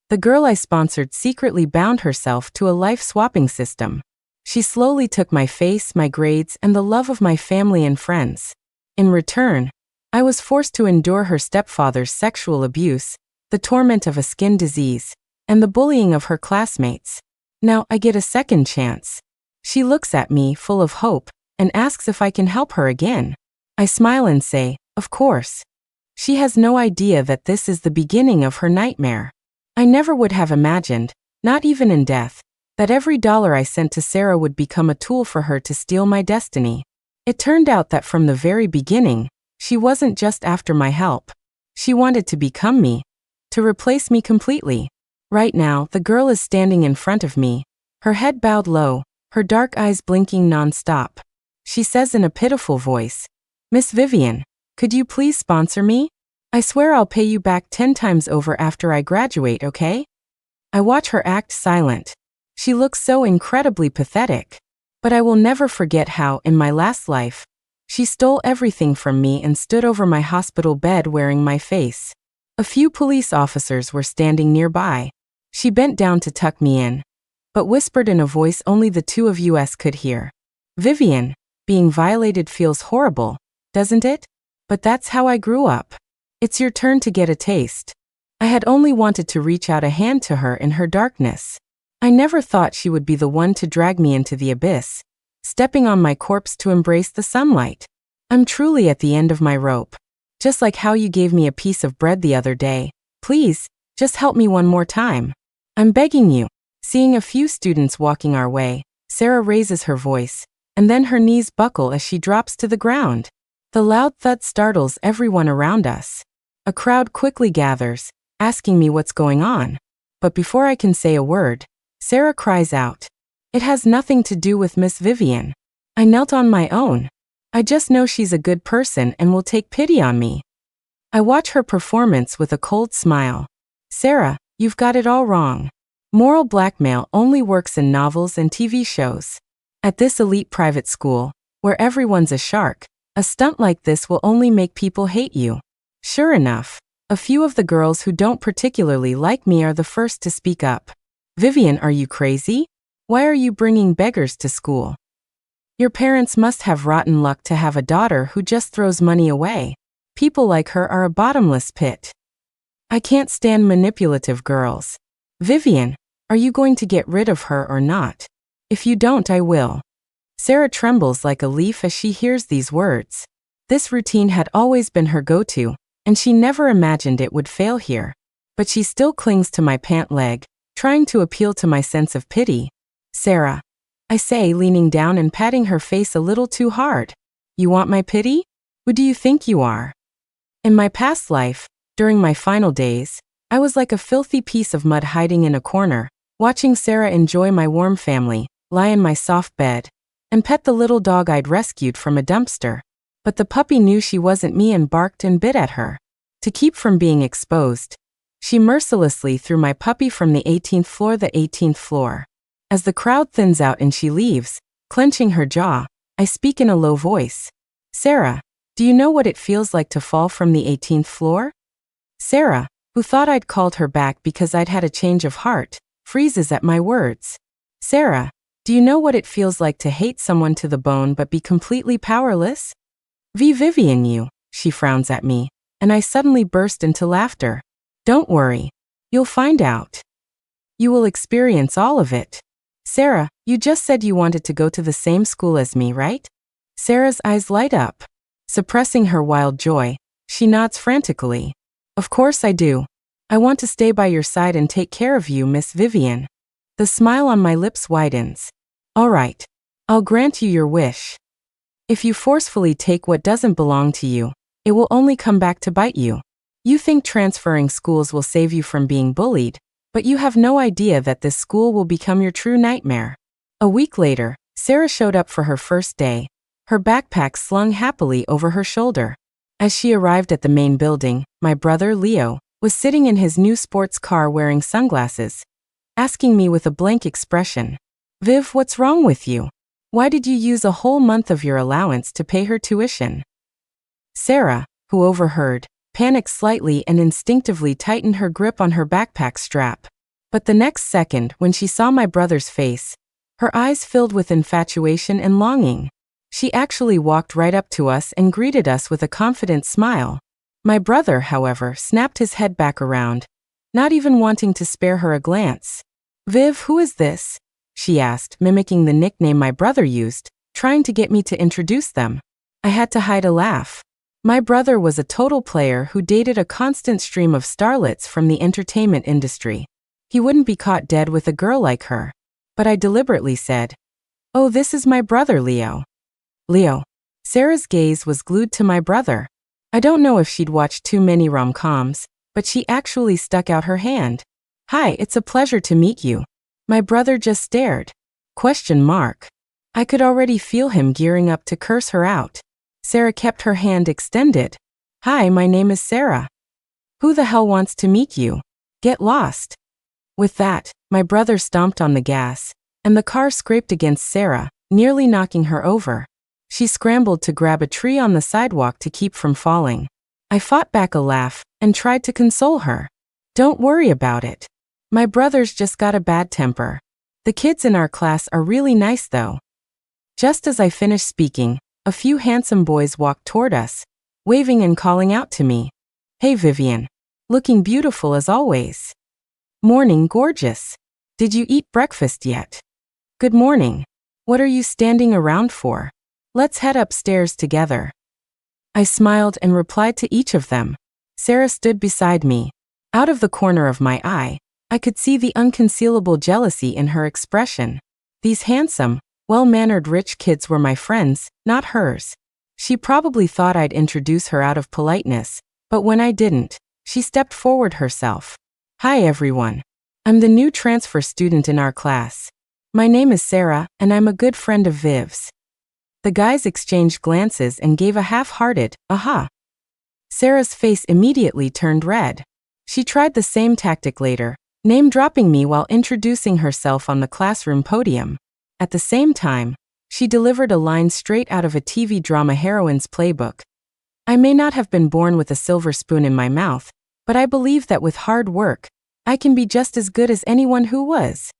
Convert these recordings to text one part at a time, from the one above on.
The girl I sponsored secretly bound herself to a life-swapping system. She slowly took my face, my grades, and the love of my family and friends. In return, I was forced to endure her stepfather's sexual abuse, the torment of a skin disease, and the bullying of her classmates. Now I get a second chance. She looks at me, full of hope, and asks if I can help her again. I smile and say, of course. She has no idea that this is the beginning of her nightmare. I never would have imagined, not even in death, that every dollar I sent to Sarah would become a tool for her to steal my destiny. It turned out that from the very beginning, she wasn't just after my help. She wanted to become me, to replace me completely. Right now, the girl is standing in front of me, her head bowed low, her dark eyes blinking non-stop. She says in a pitiful voice, "Miss Vivian, could you please sponsor me? I swear I'll pay you back 10 times over after I graduate, okay?" I watch her act silent. She looks so incredibly pathetic. But I will never forget how, in my last life, she stole everything from me and stood over my hospital bed wearing my face. A few police officers were standing nearby. She bent down to tuck me in, but whispered in a voice only the two of us could hear. "Vivian, being violated feels horrible, doesn't it? But that's how I grew up. It's your turn to get a taste." I had only wanted to reach out a hand to her in her darkness. I never thought she would be the one to drag me into the abyss, stepping on my corpse to embrace the sunlight. I'm truly at the end of my rope. Just like how you gave me a piece of bread the other day. Please, just help me one more time. I'm begging you. Seeing a few students walking our way, Sarah raises her voice, and then her knees buckle as she drops to the ground. The loud thud startles everyone around us. A crowd quickly gathers, asking me what's going on. But before I can say a word, Sarah cries out, "It has nothing to do with Miss Vivian. I knelt on my own. I just know she's a good person and will take pity on me." I watch her performance with a cold smile. "Sarah, you've got it all wrong. Moral blackmail only works in novels and TV shows. At this elite private school, where everyone's a shark, a stunt like this will only make people hate you." Sure enough, a few of the girls who don't particularly like me are the first to speak up. "Vivian, are you crazy? Why are you bringing beggars to school? Your parents must have rotten luck to have a daughter who just throws money away. People like her are a bottomless pit. I can't stand manipulative girls. Vivian, are you going to get rid of her or not? If you don't, I will." Sarah trembles like a leaf as she hears these words. This routine had always been her go-to, and she never imagined it would fail here. But she still clings to my pant leg, trying to appeal to my sense of pity. "Sarah," I say, leaning down and patting her face a little too hard. "You want my pity? Who do you think you are?" In my past life, during my final days, I was like a filthy piece of mud hiding in a corner, watching Sarah enjoy my warm family, lie in my soft bed, and pet the little dog I'd rescued from a dumpster. But the puppy knew she wasn't me and barked and bit at her. To keep from being exposed, she mercilessly threw my puppy from the 18th floor. As the crowd thins out and she leaves, clenching her jaw, I speak in a low voice. "Sarah, do you know what it feels like to fall from the 18th floor? Sarah, who thought I'd called her back because I'd had a change of heart, freezes at my words. "Sarah, do you know what it feels like to hate someone to the bone but be completely powerless? Vivian, you," she frowns at me, and I suddenly burst into laughter. "Don't worry. You'll find out. You will experience all of it. Sarah, you just said you wanted to go to the same school as me, right?" Sarah's eyes light up. Suppressing her wild joy, she nods frantically. "Of course I do. I want to stay by your side and take care of you, Miss Vivian." The smile on my lips widens. "All right. I'll grant you your wish. If you forcefully take what doesn't belong to you, it will only come back to bite you. You think transferring schools will save you from being bullied, but you have no idea that this school will become your true nightmare." A week later, Sarah showed up for her first day, her backpack slung happily over her shoulder. As she arrived at the main building, my brother, Leo, was sitting in his new sports car wearing sunglasses, asking me with a blank expression, "Viv, what's wrong with you? Why did you use a whole month of your allowance to pay her tuition?" Sarah, who overheard, panicked slightly and instinctively tightened her grip on her backpack strap. But the next second, when she saw my brother's face, her eyes filled with infatuation and longing. She actually walked right up to us and greeted us with a confident smile. My brother, however, snapped his head back around, not even wanting to spare her a glance. "Viv, who is this?" she asked, mimicking the nickname my brother used, trying to get me to introduce them. I had to hide a laugh. My brother was a total player who dated a constant stream of starlets from the entertainment industry. He wouldn't be caught dead with a girl like her. But I deliberately said, "Oh, this is my brother, Leo." Leo. Sarah's gaze was glued to my brother. I don't know if she'd watched too many rom-coms, but she actually stuck out her hand. "Hi, it's a pleasure to meet you." My brother just stared. Question mark. I could already feel him gearing up to curse her out. Sarah kept her hand extended. "Hi, my name is Sarah." "Who the hell wants to meet you? Get lost." With that, my brother stomped on the gas, and the car scraped against Sarah, nearly knocking her over. She scrambled to grab a tree on the sidewalk to keep from falling. I fought back a laugh and tried to console her. "Don't worry about it. My brother's just got a bad temper. The kids in our class are really nice though." Just as I finished speaking, a few handsome boys walked toward us, waving and calling out to me. "Hey Vivian. Looking beautiful as always." "Morning, gorgeous. Did you eat breakfast yet?" "Good morning. What are you standing around for? Let's head upstairs together." I smiled and replied to each of them. Sarah stood beside me. Out of the corner of my eye, I could see the unconcealable jealousy in her expression. These handsome, well-mannered rich kids were my friends, not hers. She probably thought I'd introduce her out of politeness, but when I didn't, she stepped forward herself. "Hi everyone. I'm the new transfer student in our class. My name is Sarah, and I'm a good friend of Viv's." The guys exchanged glances and gave a half-hearted, "Aha." Sarah's face immediately turned red. She tried the same tactic later, name-dropping me while introducing herself on the classroom podium. At the same time, she delivered a line straight out of a TV drama heroine's playbook. "I may not have been born with a silver spoon in my mouth, but I believe that with hard work, I can be just as good as anyone who was."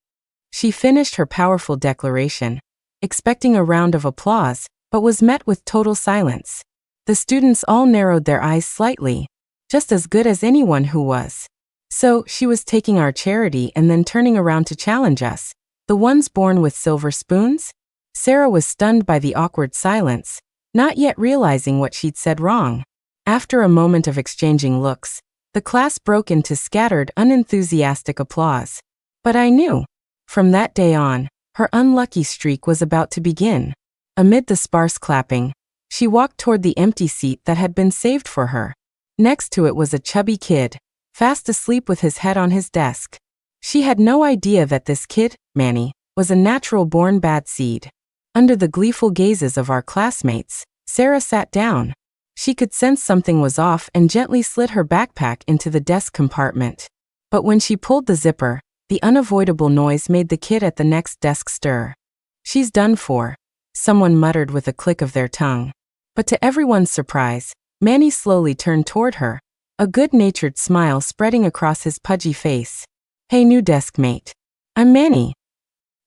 She finished her powerful declaration, expecting a round of applause, but was met with total silence. The students all narrowed their eyes slightly. Just as good as anyone who was. So, she was taking our charity and then turning around to challenge us. The ones born with silver spoons? Sarah was stunned by the awkward silence, not yet realizing what she'd said wrong. After a moment of exchanging looks, the class broke into scattered, unenthusiastic applause. But I knew. From that day on, her unlucky streak was about to begin. Amid the sparse clapping, she walked toward the empty seat that had been saved for her. Next to it was a chubby kid, fast asleep with his head on his desk. She had no idea that this kid, Manny, was a natural-born bad seed. Under the gleeful gazes of our classmates, Sarah sat down. She could sense something was off and gently slid her backpack into the desk compartment. But when she pulled the zipper, the unavoidable noise made the kid at the next desk stir. "She's done for," someone muttered with a click of their tongue. But to everyone's surprise, Manny slowly turned toward her, a good-natured smile spreading across his pudgy face. "Hey new deskmate. I'm Manny."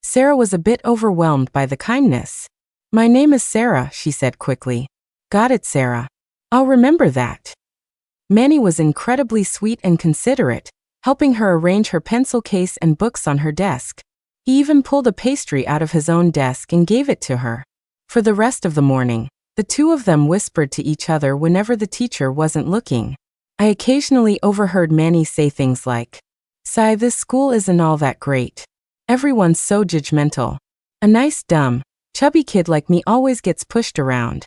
Sarah was a bit overwhelmed by the kindness. "My name is Sarah," she said quickly. "Got it, Sarah. I'll remember that." Manny was incredibly sweet and considerate, helping her arrange her pencil case and books on her desk. He even pulled a pastry out of his own desk and gave it to her. For the rest of the morning, the two of them whispered to each other whenever the teacher wasn't looking. I occasionally overheard Manny say things like, "Sigh, this school isn't all that great. Everyone's so judgmental. A nice dumb, chubby kid like me always gets pushed around.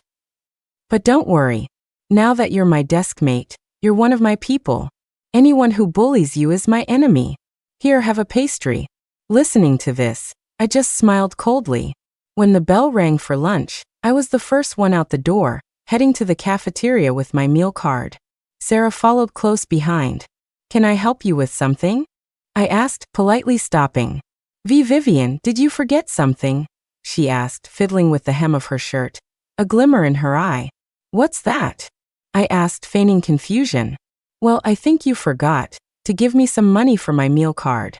But don't worry. Now that you're my deskmate, you're one of my people. Anyone who bullies you is my enemy. Here, have a pastry." Listening to this, I just smiled coldly. When the bell rang for lunch, I was the first one out the door, heading to the cafeteria with my meal card. Sarah followed close behind. "Can I help you with something?" I asked, politely stopping. Vivian, did you forget something?" she asked, fiddling with the hem of her shirt, a glimmer in her eye. "What's that?" I asked, feigning confusion. "Well, I think you forgot to give me some money for my meal card."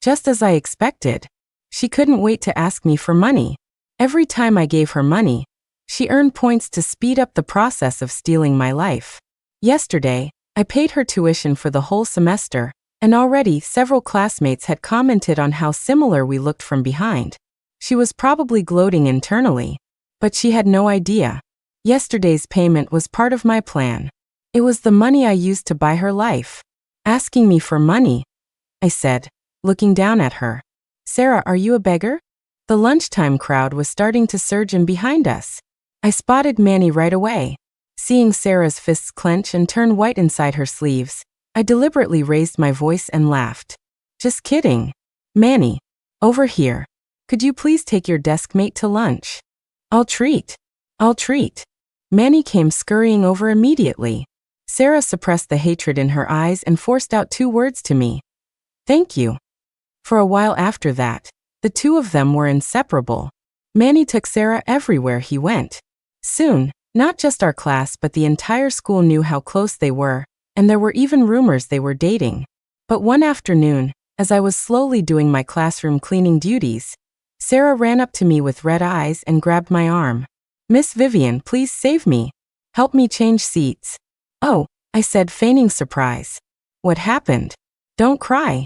Just as I expected. She couldn't wait to ask me for money. Every time I gave her money, she earned points to speed up the process of stealing my life. Yesterday, I paid her tuition for the whole semester, and already several classmates had commented on how similar we looked from behind. She was probably gloating internally, but she had no idea. Yesterday's payment was part of my plan. It was the money I used to buy her life. Asking me for money, I said, looking down at her. Sarah, are you a beggar? The lunchtime crowd was starting to surge in behind us. I spotted Manny right away. Seeing Sarah's fists clench and turn white inside her sleeves, I deliberately raised my voice and laughed. Just kidding. Manny, over here. Could you please take your deskmate to lunch? I'll treat. Manny came scurrying over immediately. Sarah suppressed the hatred in her eyes and forced out 2 words to me. Thank you. For a while after that, the 2 of them were inseparable. Manny took Sarah everywhere he went. Soon, not just our class but the entire school knew how close they were, and there were even rumors they were dating. But one afternoon, as I was slowly doing my classroom cleaning duties, Sarah ran up to me with red eyes and grabbed my arm. Miss Vivian, please save me. Help me change seats. Oh, I said, feigning surprise. What happened? Don't cry.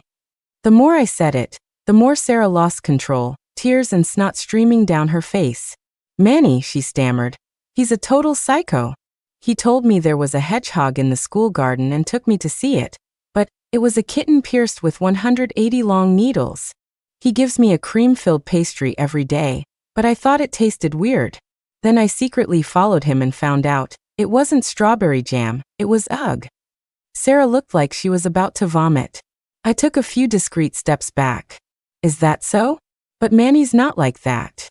The more I said it, the more Sarah lost control, tears and snot streaming down her face. Manny, she stammered. He's a total psycho. He told me there was a hedgehog in the school garden and took me to see it, but it was a kitten pierced with 180 long needles. He gives me a cream-filled pastry every day, but I thought it tasted weird. Then I secretly followed him and found out it wasn't strawberry jam, it was ugh. Sarah looked like she was about to vomit. I took a few discreet steps back. Is that so? But Manny's not like that.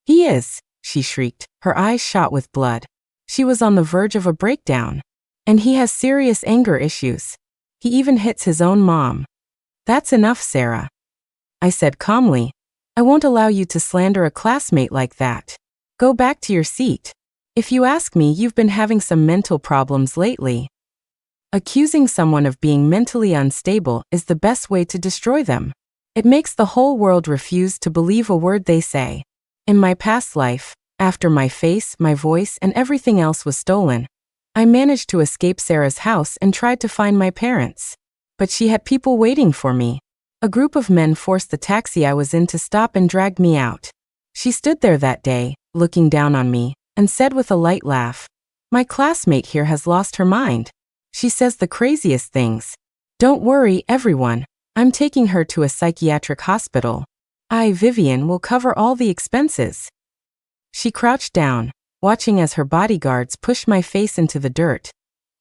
He is, she shrieked, her eyes shot with blood. She was on the verge of a breakdown. And he has serious anger issues. He even hits his own mom. That's enough, Sarah. I said calmly. I won't allow you to slander a classmate like that. Go back to your seat. If you ask me, you've been having some mental problems lately. Accusing someone of being mentally unstable is the best way to destroy them. It makes the whole world refuse to believe a word they say. In my past life, after my face, my voice, and everything else was stolen, I managed to escape Sarah's house and tried to find my parents. But she had people waiting for me. A group of men forced the taxi I was in to stop and dragged me out. She stood there that day, looking down on me, and said with a light laugh, "My classmate here has lost her mind. She says the craziest things. Don't worry, everyone. I'm taking her to a psychiatric hospital. I, Vivian, will cover all the expenses." She crouched down, watching as her bodyguards pushed my face into the dirt,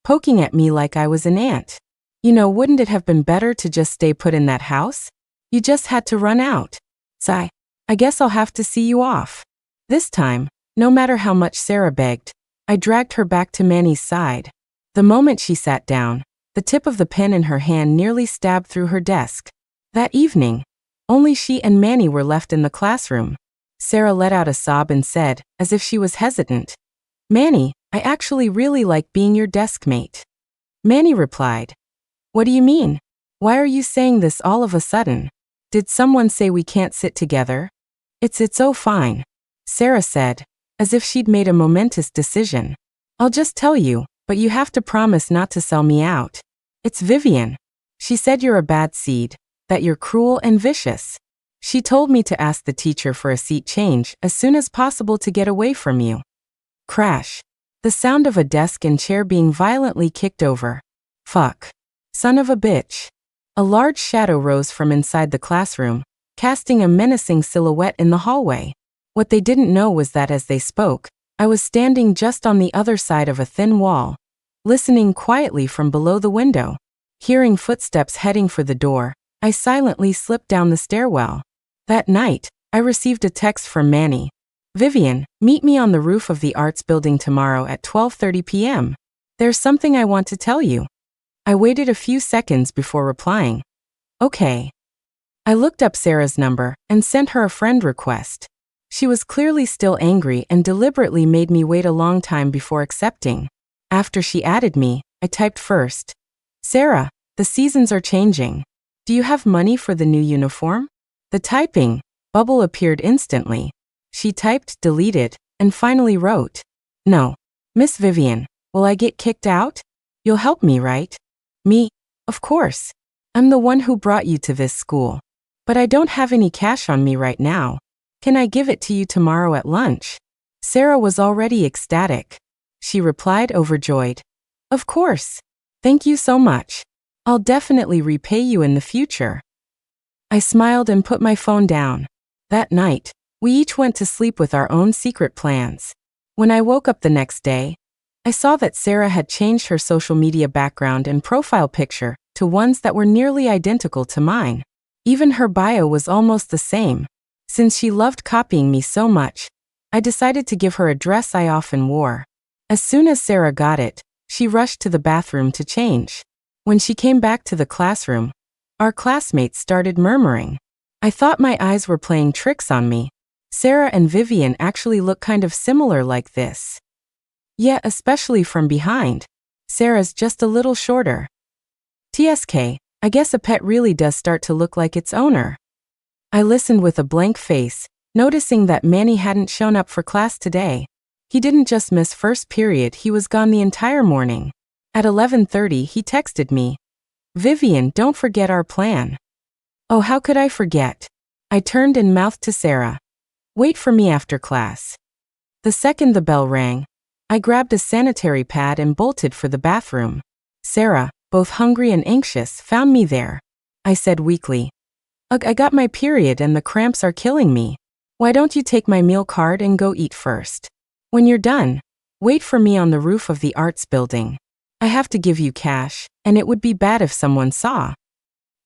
poking at me like I was an ant. You know, wouldn't it have been better to just stay put in that house? You just had to run out. Sigh. I guess I'll have to see you off. This time, no matter how much Sarah begged, I dragged her back to Manny's side. The moment she sat down, the tip of the pen in her hand nearly stabbed through her desk. That evening, only she and Manny were left in the classroom. Sarah let out a sob and said, as if she was hesitant, "Manny, I actually really like being your deskmate." Manny replied, "What do you mean? Why are you saying this all of a sudden? Did someone say we can't sit together?" It's oh fine," Sarah said, as if she'd made a momentous decision. "I'll just tell you, but you have to promise not to sell me out. It's Vivian. She said you're a bad seed, that you're cruel and vicious. She told me to ask the teacher for a seat change as soon as possible to get away from you." Crash. The sound of a desk and chair being violently kicked over. Fuck. Son of a bitch. A large shadow rose from inside the classroom, casting a menacing silhouette in the hallway. What they didn't know was that as they spoke, I was standing just on the other side of a thin wall, listening quietly from below the window. Hearing footsteps heading for the door, I silently slipped down the stairwell. That night, I received a text from Manny. "Vivian, meet me on the roof of the Arts Building tomorrow at 12:30 p.m. There's something I want to tell you." I waited a few seconds before replying. "Okay." I looked up Sarah's number and sent her a friend request. She was clearly still angry and deliberately made me wait a long time before accepting. After she added me, I typed first, "Sarah, the seasons are changing. Do Do you have money for the new uniform? The typing bubble appeared instantly. She typed, deleted, and finally wrote, "No. Miss Vivian, will I get kicked out? You'll help me, right?" Me? Of course. I'm the one who brought you to this school. But I don't have any cash on me right now. Can I give it to you tomorrow at lunch? Sarah was already ecstatic. She replied, overjoyed. Of course. Thank you so much. I'll definitely repay you in the future. I smiled and put my phone down. That night, we each went to sleep with our own secret plans. When I woke up the next day, I saw that Sarah had changed her social media background and profile picture to ones that were nearly identical to mine. Even her bio was almost the same. Since she loved copying me so much, I decided to give her a dress I often wore. As soon as Sarah got it, she rushed to the bathroom to change. When she came back to the classroom, our classmates started murmuring. I thought my eyes were playing tricks on me. Sarah and Vivian actually look kind of similar like this. Yeah, especially from behind. Sarah's just a little shorter. TSK, I guess a pet really does start to look like its owner. I listened with a blank face, noticing that Manny hadn't shown up for class today. He didn't just miss first period, he was gone the entire morning. At 11:30 he texted me, "Vivian, don't forget our plan." Oh, how could I forget? I turned and mouthed to Sarah, "Wait for me after class." The second the bell rang, I grabbed a sanitary pad and bolted for the bathroom. Sarah, both hungry and anxious, found me there. I said weakly, "Ugh, I got my period and the cramps are killing me. Why don't you take my meal card and go eat first? When you're done, wait for me on the roof of the arts building. I have to give you cash, and it would be bad if someone saw."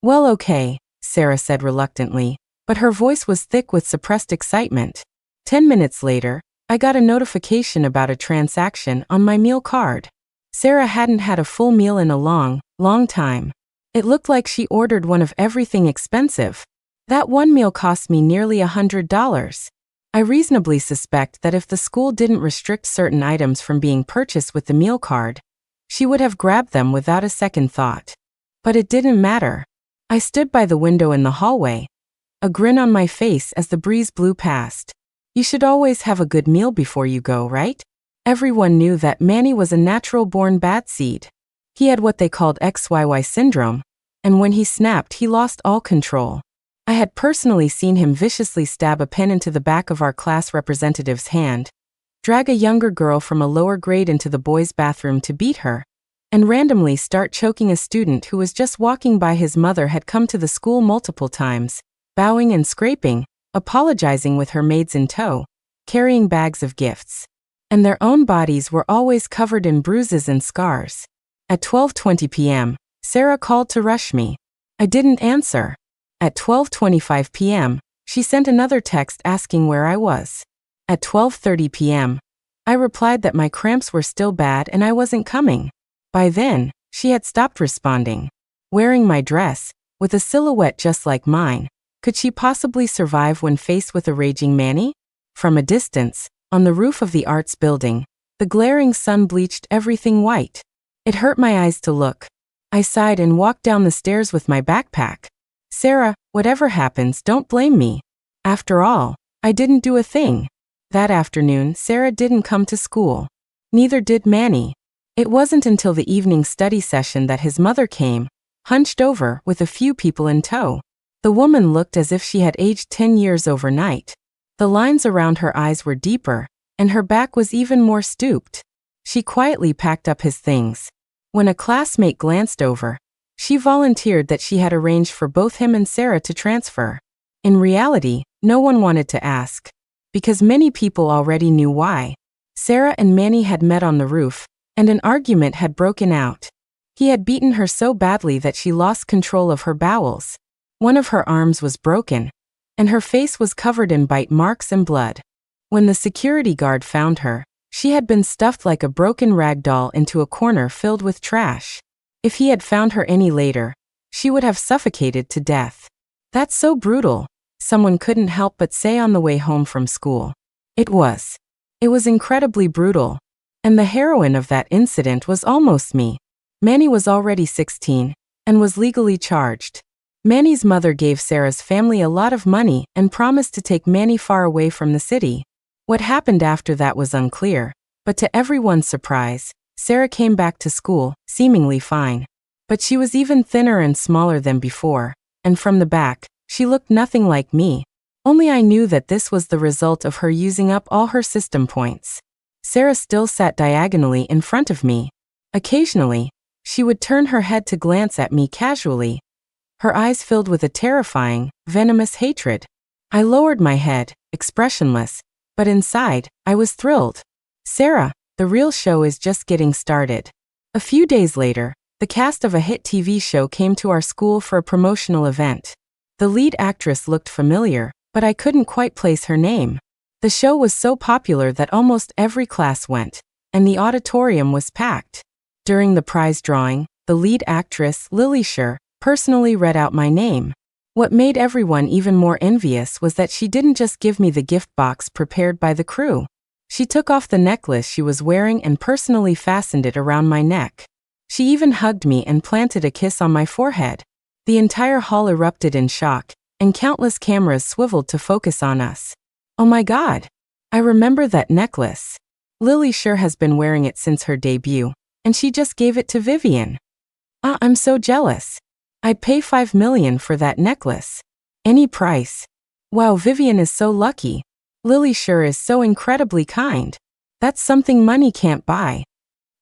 "Well, okay," Sarah said reluctantly, but her voice was thick with suppressed excitement. 10 minutes later, I got a notification about a transaction on my meal card. Sarah hadn't had a full meal in a long time. It looked like she ordered one of everything expensive. That one meal cost me nearly $100. I reasonably suspect that if the school didn't restrict certain items from being purchased with the meal card, she would have grabbed them without a second thought. But it didn't matter. I stood by the window in the hallway, a grin on my face as the breeze blew past. You should always have a good meal before you go, right? Everyone knew that Manny was a natural-born bad seed. He had what they called XYY syndrome, and when he snapped, he lost all control. I had personally seen him viciously stab a pen into the back of our class representative's hand, drag a younger girl from a lower grade into the boys' bathroom to beat her, and randomly start choking a student who was just walking by. His mother had come to the school multiple times, bowing and scraping, apologizing with her maids in tow, carrying bags of gifts. And their own bodies were always covered in bruises and scars. At 12:20 p.m., Sarah called to rush me. I didn't answer. At 12:25 p.m., she sent another text asking where I was. At 12:30 p.m., I replied that my cramps were still bad and I wasn't coming. By then, she had stopped responding. Wearing my dress, with a silhouette just like mine, could she possibly survive when faced with a raging Manny? From a distance, on the roof of the arts building, the glaring sun bleached everything white. It hurt my eyes to look. I sighed and walked down the stairs with my backpack. Sarah, whatever happens, don't blame me. After all, I didn't do a thing. That afternoon, Sarah didn't come to school. Neither did Manny. It wasn't until the evening study session that his mother came, hunched over, with a few people in tow. The woman looked as if she had aged 10 years overnight. The lines around her eyes were deeper, and her back was even more stooped. She quietly packed up his things. When a classmate glanced over, she volunteered that she had arranged for both him and Sarah to transfer. In reality, no one wanted to ask, because many people already knew why. Sarah and Manny had met on the roof, and an argument had broken out. He had beaten her so badly that she lost control of her bowels. One of her arms was broken, and her face was covered in bite marks and blood. When the security guard found her, she had been stuffed like a broken rag doll into a corner filled with trash. If he had found her any later, she would have suffocated to death. That's so brutal, someone couldn't help but say on the way home from school. It was. It was incredibly brutal. And the heroine of that incident was almost me. Manny was already 16, and was legally charged. Manny's mother gave Sarah's family a lot of money and promised to take Manny far away from the city. What happened after that was unclear, but to everyone's surprise, Sarah came back to school, seemingly fine. But she was even thinner and smaller than before, and from the back, she looked nothing like me. Only I knew that this was the result of her using up all her system points. Sarah still sat diagonally in front of me. Occasionally, she would turn her head to glance at me casually, her eyes filled with a terrifying, venomous hatred. I lowered my head, expressionless, but inside, I was thrilled. Sarah, the real show is just getting started. A few days later, the cast of a hit TV show came to our school for a promotional event. The lead actress looked familiar, but I couldn't quite place her name. The show was so popular that almost every class went, and the auditorium was packed. During the prize drawing, the lead actress, Lily Sher, personally read out my name. What made everyone even more envious was that she didn't just give me the gift box prepared by the crew. She took off the necklace she was wearing and personally fastened it around my neck. She even hugged me and planted a kiss on my forehead. The entire hall erupted in shock, and countless cameras swiveled to focus on us. Oh my God! I remember that necklace. Lily Sher has been wearing it since her debut, and she just gave it to Vivian. I'm so jealous. I'd pay $5 million for that necklace. Any price. Wow, Vivian is so lucky. Lily Sher is so incredibly kind. That's something money can't buy.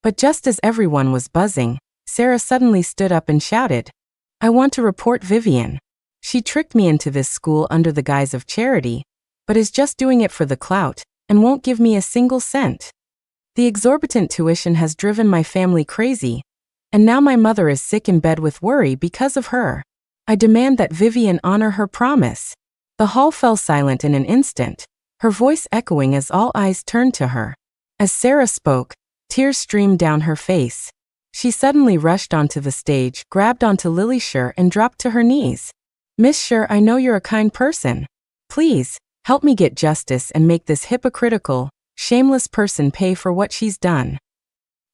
But just as everyone was buzzing, Sarah suddenly stood up and shouted, I want to report Vivian. She tricked me into this school under the guise of charity, but is just doing it for the clout, and won't give me a single cent. The exorbitant tuition has driven my family crazy, and now my mother is sick in bed with worry because of her. I demand that Vivian honor her promise. The hall fell silent in an instant, her voice echoing as all eyes turned to her. As Sarah spoke, tears streamed down her face. She suddenly rushed onto the stage, grabbed onto Lily Sher, and dropped to her knees. Miss Sher, I know you're a kind person. Please, help me get justice and make this hypocritical, shameless person pay for what she's done.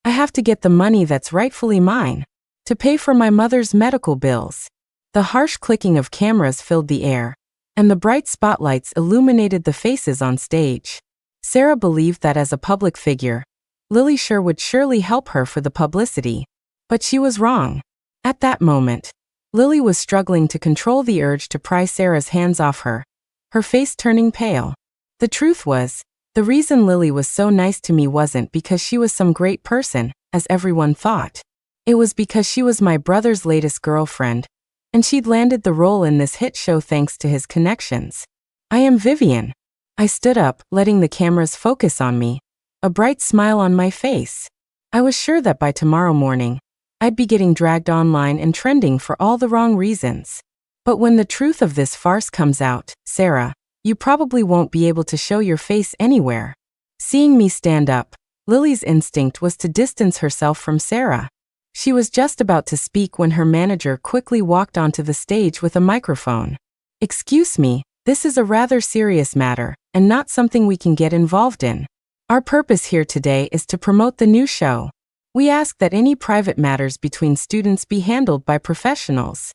I have to get the money that's rightfully mine, to pay for my mother's medical bills. The harsh clicking of cameras filled the air, and the bright spotlights illuminated the faces on stage. Sarah believed that as a public figure, Lily Sher would surely help her for the publicity. But she was wrong. At that moment, Lily was struggling to control the urge to pry Sarah's hands off her, her face turning pale. The truth was, the reason Lily was so nice to me wasn't because she was some great person, as everyone thought. It was because she was my brother's latest girlfriend, and she'd landed the role in this hit show thanks to his connections. I am Vivian. I stood up, letting the cameras focus on me, a bright smile on my face. I was sure that by tomorrow morning, I'd be getting dragged online and trending for all the wrong reasons. But when the truth of this farce comes out, Sarah, you probably won't be able to show your face anywhere. Seeing me stand up, Lily's instinct was to distance herself from Sarah. She was just about to speak when her manager quickly walked onto the stage with a microphone. Excuse me, this is a rather serious matter, and not something we can get involved in. Our purpose here today is to promote the new show. We ask that any private matters between students be handled by professionals.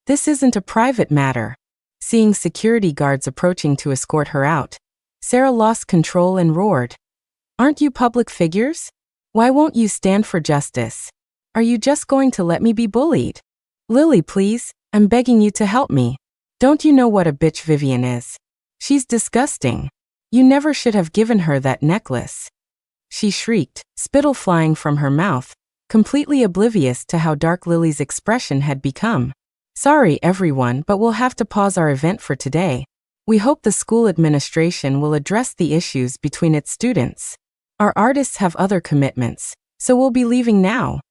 This isn't a private matter. Seeing security guards approaching to escort her out, Sarah lost control and roared. Aren't you public figures? Why won't you stand for justice? Are you just going to let me be bullied? Lily, please, I'm begging you to help me. Don't you know what a bitch Vivian is? She's disgusting. You never should have given her that necklace. She shrieked, spittle flying from her mouth, completely oblivious to how dark Lily's expression had become. Sorry everyone, but we'll have to pause our event for today. We hope the school administration will address the issues between its students. Our artists have other commitments, so we'll be leaving now.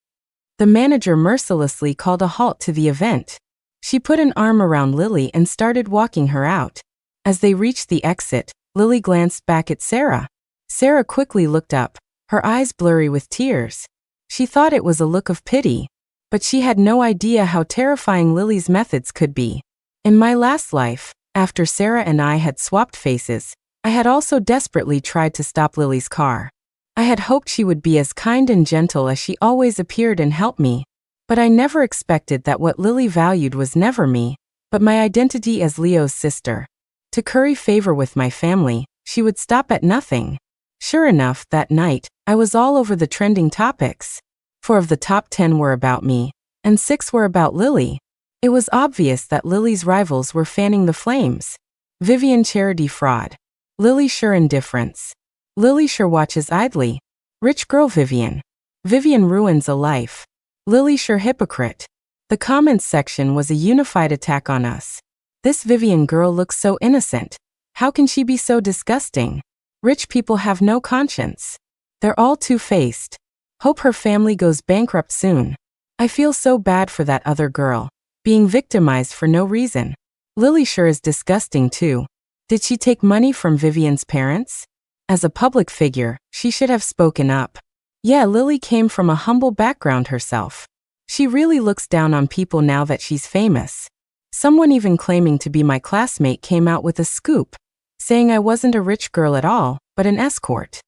The manager mercilessly called a halt to the event. She put an arm around Lily and started walking her out. As they reached the exit, Lily glanced back at Sarah. Sarah quickly looked up, her eyes blurry with tears. She thought it was a look of pity, but she had no idea how terrifying Lily's methods could be. In my last life, after Sarah and I had swapped faces, I had also desperately tried to stop Lily's car. I had hoped she would be as kind and gentle as she always appeared and help me. But I never expected that what Lily valued was never me, but my identity as Leo's sister. To curry favor with my family, she would stop at nothing. Sure enough, that night, I was all over the trending topics. 4 of the top 10 were about me, and 6 were about Lily. It was obvious that Lily's rivals were fanning the flames. Vivian charity fraud. Lily sure indifference. Lily sure watches idly. Rich girl Vivian. Vivian ruins a life. Lily sure hypocrite. The comments section was a unified attack on us. This Vivian girl looks so innocent. How can she be so disgusting? Rich people have no conscience. They're all two-faced. Hope her family goes bankrupt soon. I feel so bad for that other girl, being victimized for no reason. Lily sure is disgusting too. Did she take money from Vivian's parents? As a public figure, she should have spoken up. Yeah, Lily came from a humble background herself. She really looks down on people now that she's famous. Someone even claiming to be my classmate came out with a scoop, saying I wasn't a rich girl at all, but an escort.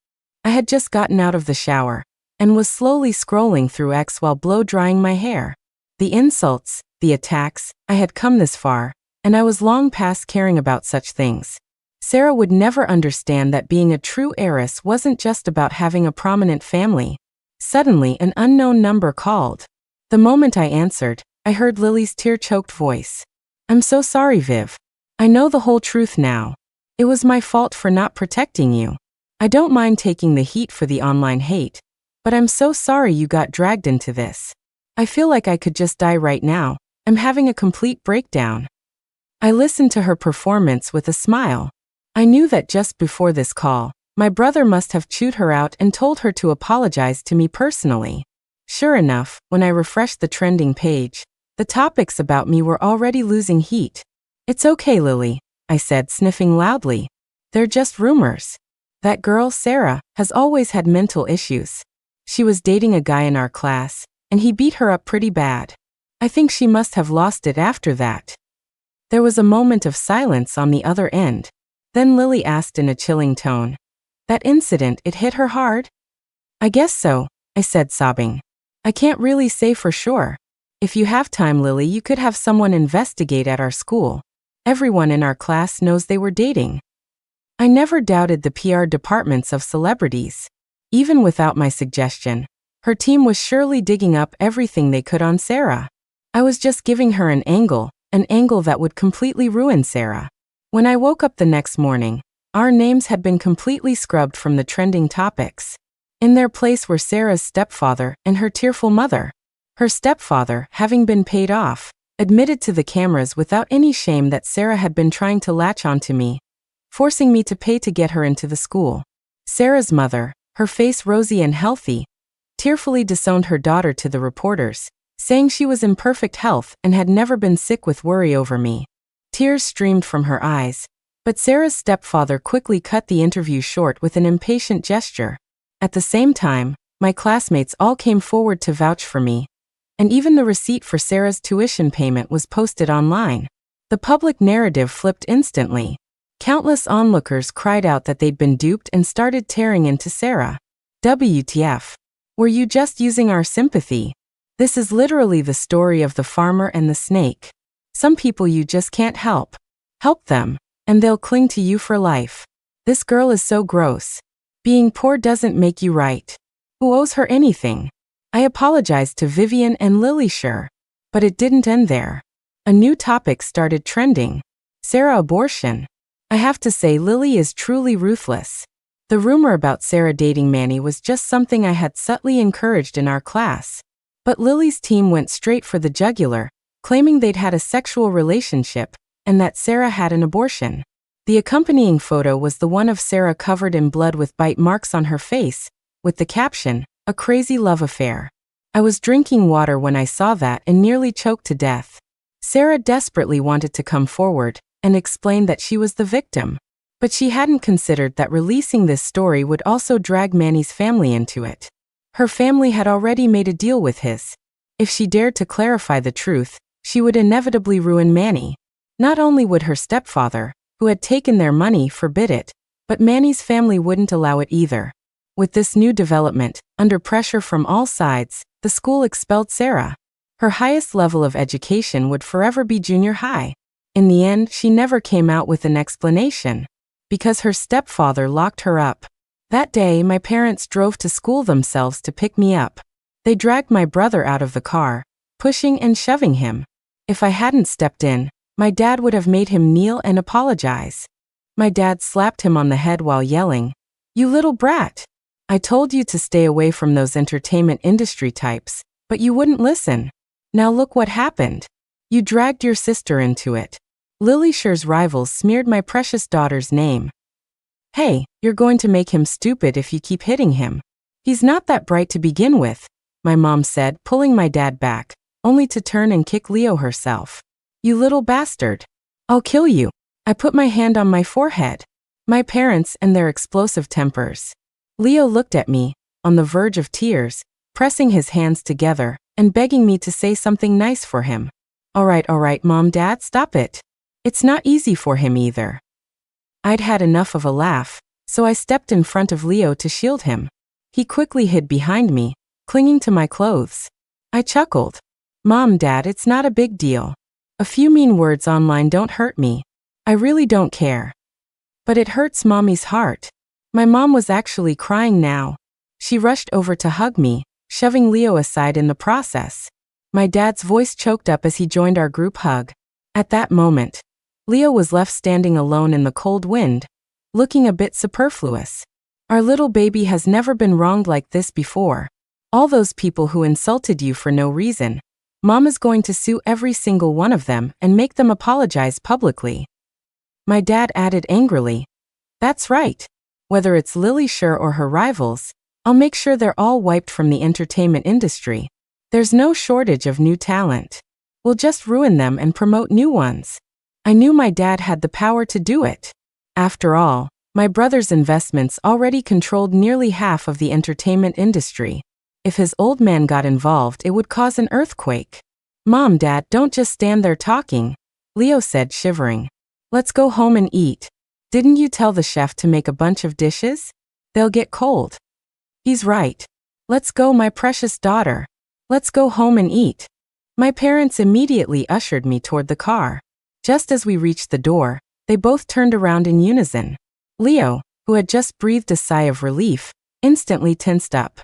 I had just gotten out of the shower and was slowly scrolling through X while blow-drying my hair. The insults, the attacks, I had come this far, and I was long past caring about such things. Sarah would never understand that being a true heiress wasn't just about having a prominent family. Suddenly, an unknown number called. The moment I answered, I heard Lily's tear-choked voice. I'm so sorry, Viv. I know the whole truth now. It was my fault for not protecting you. I don't mind taking the heat for the online hate, but I'm so sorry you got dragged into this. I feel like I could just die right now. I'm having a complete breakdown. I listened to her performance with a smile. I knew that just before this call, my brother must have chewed her out and told her to apologize to me personally. Sure enough, when I refreshed the trending page, the topics about me were already losing heat. It's okay, Lily, I said, sniffing loudly. They're just rumors. That girl, Sarah, has always had mental issues. She was dating a guy in our class, and he beat her up pretty bad. I think she must have lost it after that. There was a moment of silence on the other end. Then Lily asked in a chilling tone. That incident, it hit her hard? I guess so, I said, sobbing. I can't really say for sure. If you have time, Lily, you could have someone investigate at our school. Everyone in our class knows they were dating. I never doubted the PR departments of celebrities. Even without my suggestion, her team was surely digging up everything they could on Sarah. I was just giving her an angle that would completely ruin Sarah. When I woke up the next morning, our names had been completely scrubbed from the trending topics. In their place were Sarah's stepfather and her tearful mother. Her stepfather, having been paid off, admitted to the cameras without any shame that Sarah had been trying to latch onto me, forcing me to pay to get her into the school. Sarah's mother, her face rosy and healthy, tearfully disowned her daughter to the reporters, saying she was in perfect health and had never been sick with worry over me. Tears streamed from her eyes, but Sarah's stepfather quickly cut the interview short with an impatient gesture. At the same time, my classmates all came forward to vouch for me, and even the receipt for Sarah's tuition payment was posted online. The public narrative flipped instantly. Countless onlookers cried out that they'd been duped and started tearing into Sarah. WTF? Were you just using our sympathy? This is literally the story of the farmer and the snake. Some people you just can't help. Help them, and they'll cling to you for life. This girl is so gross. Being poor doesn't make you right. Who owes her anything? I apologized to Vivian and Lily, sure. But it didn't end there. A new topic started trending. Sarah abortion. I have to say, Lily is truly ruthless. The rumor about Sarah dating Manny was just something I had subtly encouraged in our class. But Lily's team went straight for the jugular, claiming they'd had a sexual relationship and that Sarah had an abortion. The accompanying photo was the one of Sarah covered in blood with bite marks on her face, with the caption, "A crazy love affair." I was drinking water when I saw that and nearly choked to death. Sarah desperately wanted to come forward and explain that she was the victim, but she hadn't considered that releasing this story would also drag Manny's family into it. Her family had already made a deal with his. If she dared to clarify the truth, she would inevitably ruin Manny. Not only would her stepfather, who had taken their money, forbid it, but Manny's family wouldn't allow it either. With this new development, under pressure from all sides, the school expelled Sarah. Her highest level of education would forever be junior high. In the end, she never came out with an explanation. Because her stepfather locked her up. That day, my parents drove to school themselves to pick me up. They dragged my brother out of the car, pushing and shoving him. If I hadn't stepped in, my dad would have made him kneel and apologize. My dad slapped him on the head while yelling, "You little brat! I told you to stay away from those entertainment industry types, but you wouldn't listen. Now look what happened. You dragged your sister into it." LilyShare's rivals smeared my precious daughter's name. "Hey, you're going to make him stupid if you keep hitting him. He's not that bright to begin with," my mom said, pulling my dad back, only to turn and kick Leo herself. "You little bastard. I'll kill you." I put my hand on my forehead. My parents and their explosive tempers. Leo looked at me, on the verge of tears, pressing his hands together and begging me to say something nice for him. All right, Mom, Dad, stop it. It's not easy for him either." I'd had enough of a laugh, so I stepped in front of Leo to shield him. He quickly hid behind me, clinging to my clothes. I chuckled. "Mom, Dad, it's not a big deal. A few mean words online don't hurt me. I really don't care." But it hurts Mommy's heart. My mom was actually crying now. She rushed over to hug me, shoving Leo aside in the process. My dad's voice choked up as he joined our group hug. At that moment, Leo was left standing alone in the cold wind, looking a bit superfluous. Our little baby has never been wronged like this before. All those people who insulted you for no reason, Mom is going to sue every single one of them and make them apologize publicly. My dad added angrily, "That's right. Whether it's LilyShare or her rivals, I'll make sure they're all wiped from the entertainment industry. There's no shortage of new talent. We'll just ruin them and promote new ones." I knew my dad had the power to do it. After all, my brother's investments already controlled nearly half of the entertainment industry. If his old man got involved, it would cause an earthquake. "Mom, Dad, don't just stand there talking," Leo said, shivering. "Let's go home and eat. Didn't you tell the chef to make a bunch of dishes? They'll get cold." "He's right. Let's go, my precious daughter. Let's go home and eat." My parents immediately ushered me toward the car. Just as we reached the door, they both turned around in unison. Leo, who had just breathed a sigh of relief, instantly tensed up.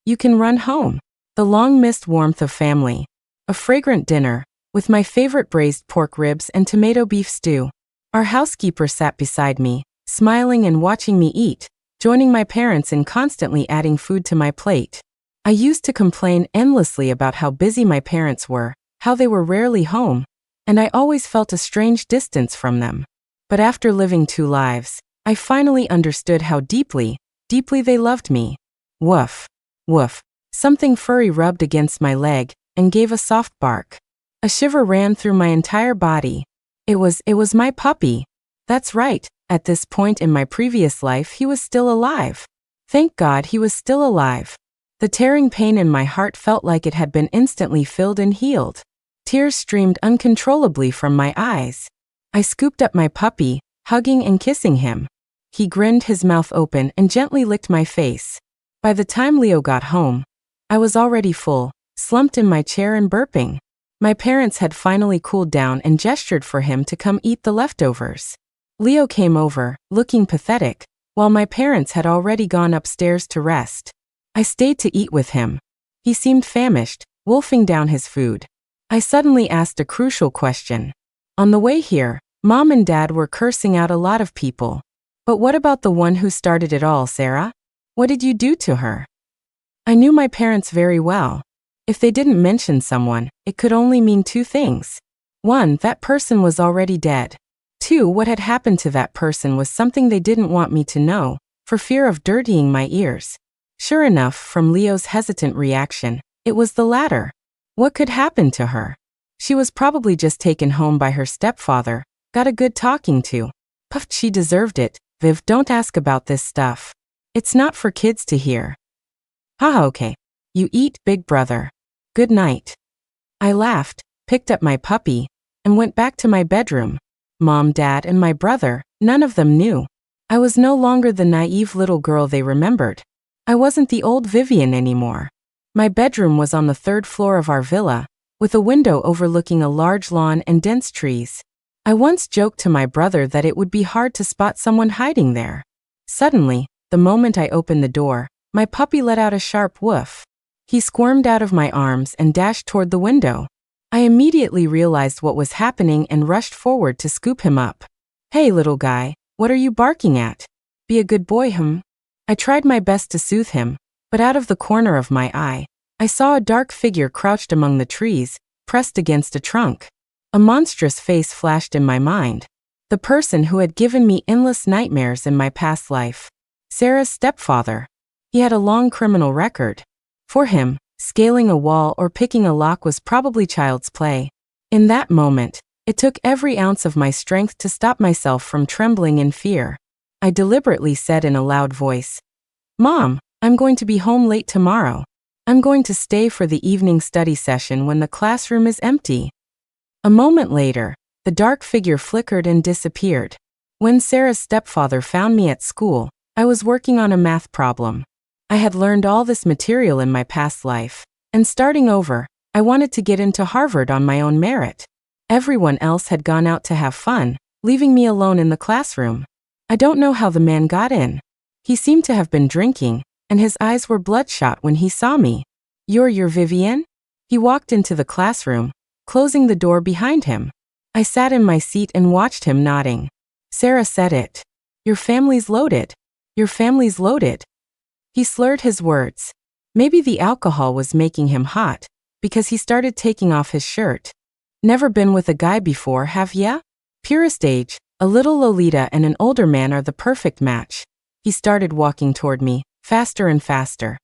You can run home." The long-missed warmth of family. A fragrant dinner, with my favorite braised pork ribs and tomato beef stew. Our housekeeper sat beside me, smiling and watching me eat, joining my parents in constantly adding food to my plate. I used to complain endlessly about how busy my parents were, how they were rarely home, and I always felt a strange distance from them. But after living two lives, I finally understood how deeply they loved me. Woof, woof. Something furry rubbed against my leg and gave a soft bark. A shiver ran through my entire body. It was my puppy. That's right, at this point in my previous life he was still alive. Thank God he was still alive. The tearing pain in my heart felt like it had been instantly filled and healed. Tears streamed uncontrollably from my eyes. I scooped up my puppy, hugging and kissing him. He grinned, his mouth open, and gently licked my face. By the time Leo got home, I was already full, slumped in my chair and burping. My parents had finally cooled down and gestured for him to come eat the leftovers. Leo came over, looking pathetic, while my parents had already gone upstairs to rest. I stayed to eat with him. He seemed famished, wolfing down his food. I suddenly asked a crucial question. On the way here, Mom and Dad were cursing out a lot of people. But what about the one who started it all, Sarah? What did you do to her? I knew my parents very well. If they didn't mention someone, it could only mean two things. One, that person was already dead. Two, what had happened to that person was something they didn't want me to know, for fear of dirtying my ears. Sure enough, from Leo's hesitant reaction, it was the latter. What could happen to her? She was probably just taken home by her stepfather, got a good talking to. Puffed, she deserved it. Viv, don't ask about this stuff. It's not for kids to hear. Haha, okay. You eat, big brother. Good night. I laughed, picked up my puppy, and went back to my bedroom. Mom, Dad, and my brother, none of them knew. I was no longer the naive little girl they remembered. I wasn't the old Vivian anymore. My bedroom was on the third floor of our villa, with a window overlooking a large lawn and dense trees. I once joked to my brother that it would be hard to spot someone hiding there. Suddenly, the moment I opened the door, my puppy let out a sharp woof. He squirmed out of my arms and dashed toward the window. I immediately realized what was happening and rushed forward to scoop him up. "Hey, little guy, what are you barking at? Be a good boy, I tried my best to soothe him, but out of the corner of my eye, I saw a dark figure crouched among the trees, pressed against a trunk. A monstrous face flashed in my mind. The person who had given me endless nightmares in my past life. Sarah's stepfather. He had a long criminal record. For him, scaling a wall or picking a lock was probably child's play. In that moment, it took every ounce of my strength to stop myself from trembling in fear. I deliberately said in a loud voice, "Mom, I'm going to be home late tomorrow. I'm going to stay for the evening study session when the classroom is empty." A moment later, the dark figure flickered and disappeared. When Sarah's stepfather found me at school, I was working on a math problem. I had learned all this material in my past life, and starting over, I wanted to get into Harvard on my own merit. Everyone else had gone out to have fun, leaving me alone in the classroom. I don't know how the man got in. He seemed to have been drinking, and his eyes were bloodshot when he saw me. You're Vivian?" He walked into the classroom, closing the door behind him. I sat in my seat and watched him nodding. "Sarah said it. Your family's loaded. Your family's loaded." He slurred his words. Maybe the alcohol was making him hot, because he started taking off his shirt. "Never been with a guy before, have ya? Purest age, a little Lolita and an older man are the perfect match." He started walking toward me, faster and faster.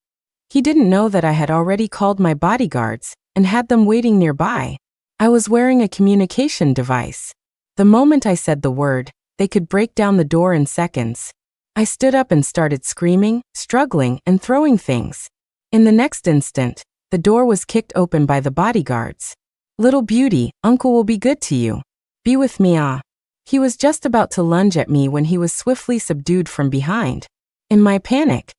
He didn't know that I had already called my bodyguards, and had them waiting nearby. I was wearing a communication device. The moment I said the word, they could break down the door in seconds. I stood up and started screaming, struggling, and throwing things. In the next instant, the door was kicked open by the bodyguards. "Little beauty, Uncle will be good to you. Be with me, ah." He was just about to lunge at me when he was swiftly subdued from behind. In my panic,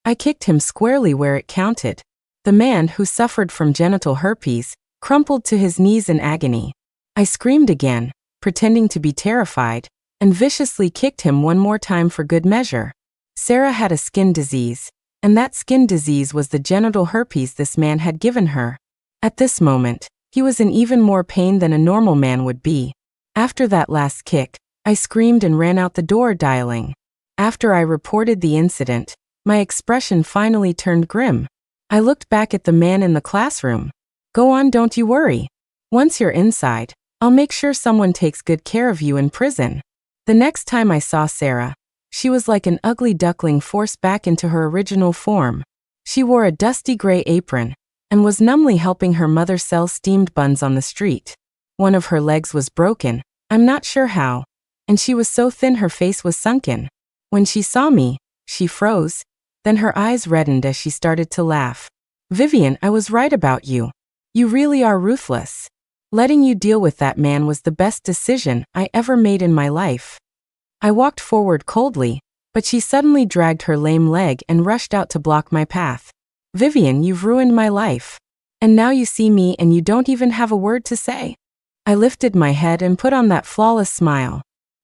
I kicked him squarely where it counted. The man, who suffered from genital herpes, crumpled to his knees in agony. I screamed again, pretending to be terrified, and viciously kicked him one more time for good measure. Sarah had a skin disease, and that skin disease was the genital herpes this man had given her. At this moment, he was in even more pain than a normal man would be. After that last kick, I screamed and ran out the door dialing. After I reported the incident, my expression finally turned grim. I looked back at the man in the classroom. "Go on, don't you worry. Once you're inside, I'll make sure someone takes good care of you in prison." The next time I saw Sarah, she was like an ugly duckling forced back into her original form. She wore a dusty gray apron, and was numbly helping her mother sell steamed buns on the street. One of her legs was broken, I'm not sure how, and she was so thin her face was sunken. When she saw me, she froze, then her eyes reddened as she started to laugh. "Vivian, I was right about you. You really are ruthless. Letting you deal with that man was the best decision I ever made in my life." I walked forward coldly, but she suddenly dragged her lame leg and rushed out to block my path. "Vivian, you've ruined my life. And now you see me and you don't even have a word to say." I lifted my head and put on that flawless smile.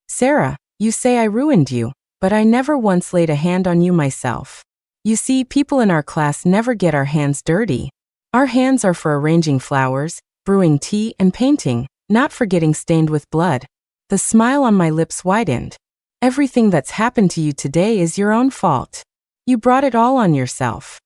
"Sarah, you say I ruined you, but I never once laid a hand on you myself. You see, people in our class never get our hands dirty. Our hands are for arranging flowers, brewing tea, and painting, not for getting stained with blood." The smile on my lips widened. "Everything that's happened to you today is your own fault. You brought it all on yourself."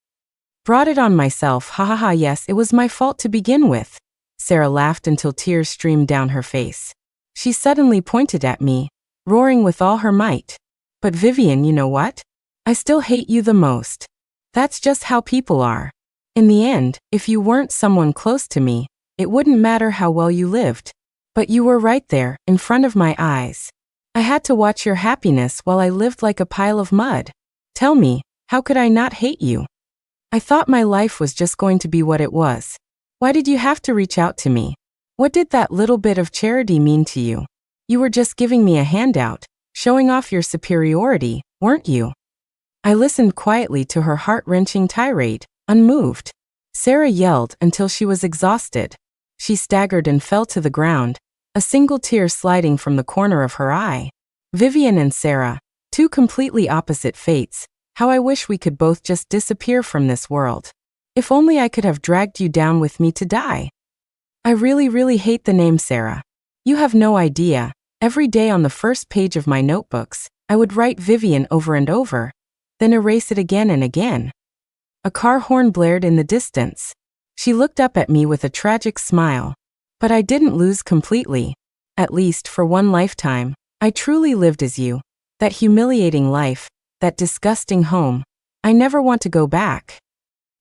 "Brought it on myself, ha ha ha, yes, it was my fault to begin with." Sarah laughed until tears streamed down her face. She suddenly pointed at me, roaring with all her might. "But Vivian, you know what? I still hate you the most. That's just how people are. In the end, if you weren't someone close to me, it wouldn't matter how well you lived. But you were right there, in front of my eyes. I had to watch your happiness while I lived like a pile of mud. Tell me, how could I not hate you? I thought my life was just going to be what it was. Why did you have to reach out to me? What did that little bit of charity mean to you? You were just giving me a handout, showing off your superiority, weren't you?" I listened quietly to her heart-wrenching tirade, unmoved. Sarah yelled until she was exhausted. She staggered and fell to the ground, a single tear sliding from the corner of her eye. Vivian and Sarah, two completely opposite fates. How I wish we could both just disappear from this world. If only I could have dragged you down with me to die. I really hate the name Sarah. You have no idea. Every day on the first page of my notebooks, I would write Vivian over and over, then erase it again and again. A car horn blared in the distance. She looked up at me with a tragic smile. But I didn't lose completely. At least for one lifetime, I truly lived as you. That humiliating life, that disgusting home. I never want to go back.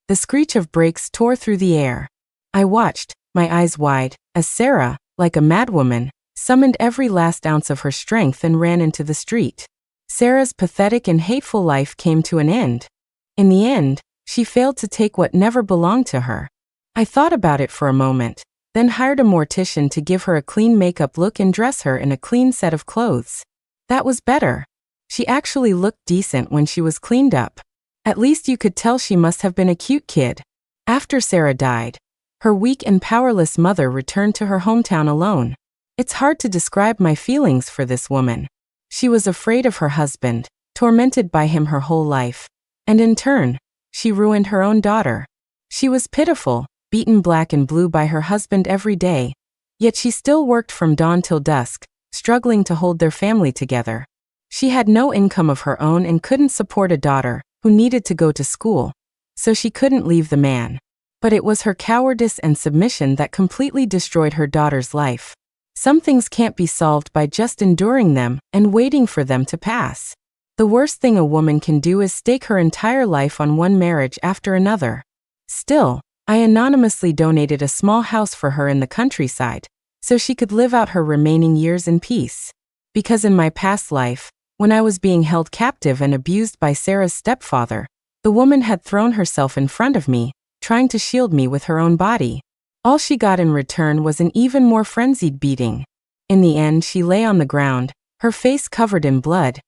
The screech of brakes tore through the air. I watched, my eyes wide, as Sarah, like a madwoman, summoned every last ounce of her strength and ran into the street. Sarah's pathetic and hateful life came to an end. In the end, she failed to take what never belonged to her. I thought about it for a moment, then hired a mortician to give her a clean makeup look and dress her in a clean set of clothes. That was better. She actually looked decent when she was cleaned up. At least you could tell she must have been a cute kid. After Sarah died, her weak and powerless mother returned to her hometown alone. It's hard to describe my feelings for this woman. She was afraid of her husband, tormented by him her whole life. And in turn, she ruined her own daughter. She was pitiful, beaten black and blue by her husband every day. Yet she still worked from dawn till dusk, struggling to hold their family together. She had no income of her own and couldn't support a daughter who needed to go to school, so she couldn't leave the man. But it was her cowardice and submission that completely destroyed her daughter's life. Some things can't be solved by just enduring them and waiting for them to pass. The worst thing a woman can do is stake her entire life on one marriage after another. Still, I anonymously donated a small house for her in the countryside, so she could live out her remaining years in peace. Because in my past life, when I was being held captive and abused by Sarah's stepfather, the woman had thrown herself in front of me, trying to shield me with her own body. All she got in return was an even more frenzied beating. In the end, she lay on the ground, her face covered in blood.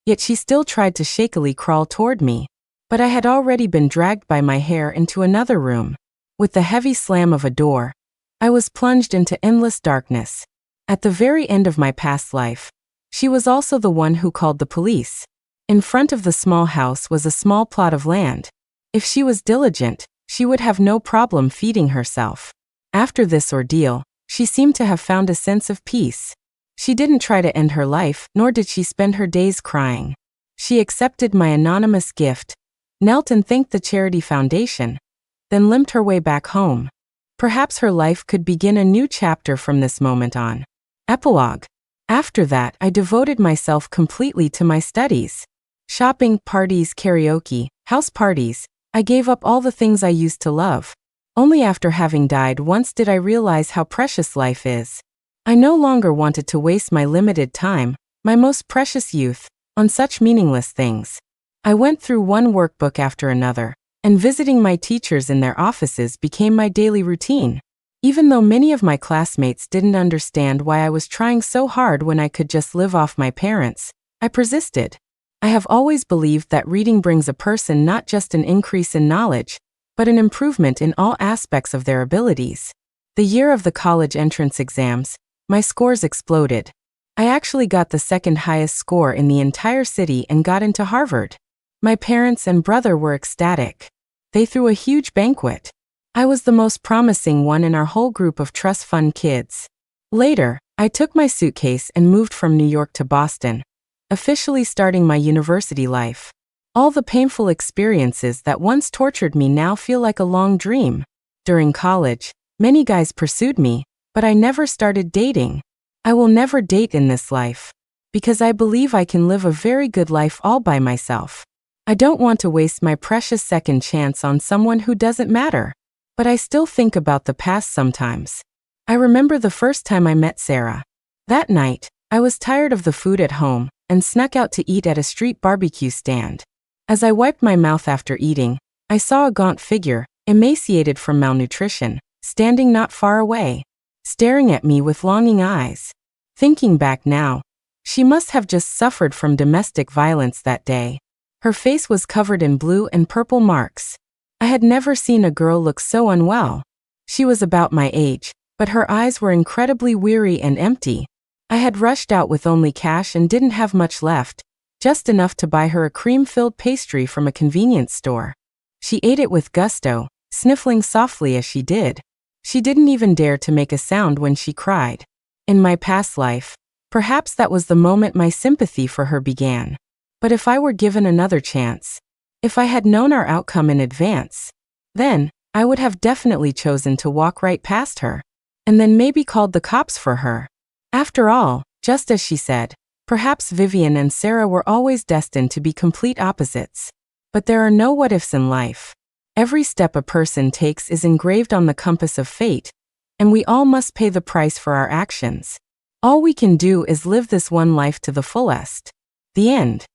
Yet she still tried to shakily crawl toward me. But I had already been dragged by my hair into another room. With the heavy slam of a door, I was plunged into endless darkness. At the very end of my past life, she was also the one who called the police. In front of the small house was a small plot of land. If she was diligent, she would have no problem feeding herself. After this ordeal, she seemed to have found a sense of peace. She didn't try to end her life, nor did she spend her days crying. She accepted my anonymous gift, knelt and thanked the charity foundation, then limped her way back home. Perhaps her life could begin a new chapter from this moment on. Epilogue. After that, I devoted myself completely to my studies. Shopping, parties, karaoke, house parties. I gave up all the things I used to love. Only after having died once did I realize how precious life is. I no longer wanted to waste my limited time, my most precious youth, on such meaningless things. I went through one workbook after another, and visiting my teachers in their offices became my daily routine. Even though many of my classmates didn't understand why I was trying so hard when I could just live off my parents, I persisted. I have always believed that reading brings a person not just an increase in knowledge, but an improvement in all aspects of their abilities. The year of the college entrance exams, my scores exploded. I actually got the second highest score in the entire city and got into Harvard. My parents and brother were ecstatic. They threw a huge banquet. I was the most promising one in our whole group of trust fund kids. Later, I took my suitcase and moved from New York to Boston, officially starting my university life. All the painful experiences that once tortured me now feel like a long dream. During college, many guys pursued me, but I never started dating. I will never date in this life, because I believe I can live a very good life all by myself. I don't want to waste my precious second chance on someone who doesn't matter. But I still think about the past sometimes. I remember the first time I met Sarah. That night, I was tired of the food at home and snuck out to eat at a street barbecue stand. As I wiped my mouth after eating, I saw a gaunt figure, emaciated from malnutrition, standing not far away, staring at me with longing eyes. Thinking back now, she must have just suffered from domestic violence that day. Her face was covered in blue and purple marks. I had never seen a girl look so unwell. She was about my age, but her eyes were incredibly weary and empty. I had rushed out with only cash and didn't have much left, just enough to buy her a cream-filled pastry from a convenience store. She ate it with gusto, sniffling softly as she did. She didn't even dare to make a sound when she cried. In my past life, perhaps that was the moment my sympathy for her began. But if I were given another chance, if I had known our outcome in advance, then I would have definitely chosen to walk right past her, and then maybe called the cops for her. After all, just as she said, perhaps Vivian and Sarah were always destined to be complete opposites. But there are no what-ifs in life. Every step a person takes is engraved on the compass of fate, and we all must pay the price for our actions. All we can do is live this one life to the fullest. The end.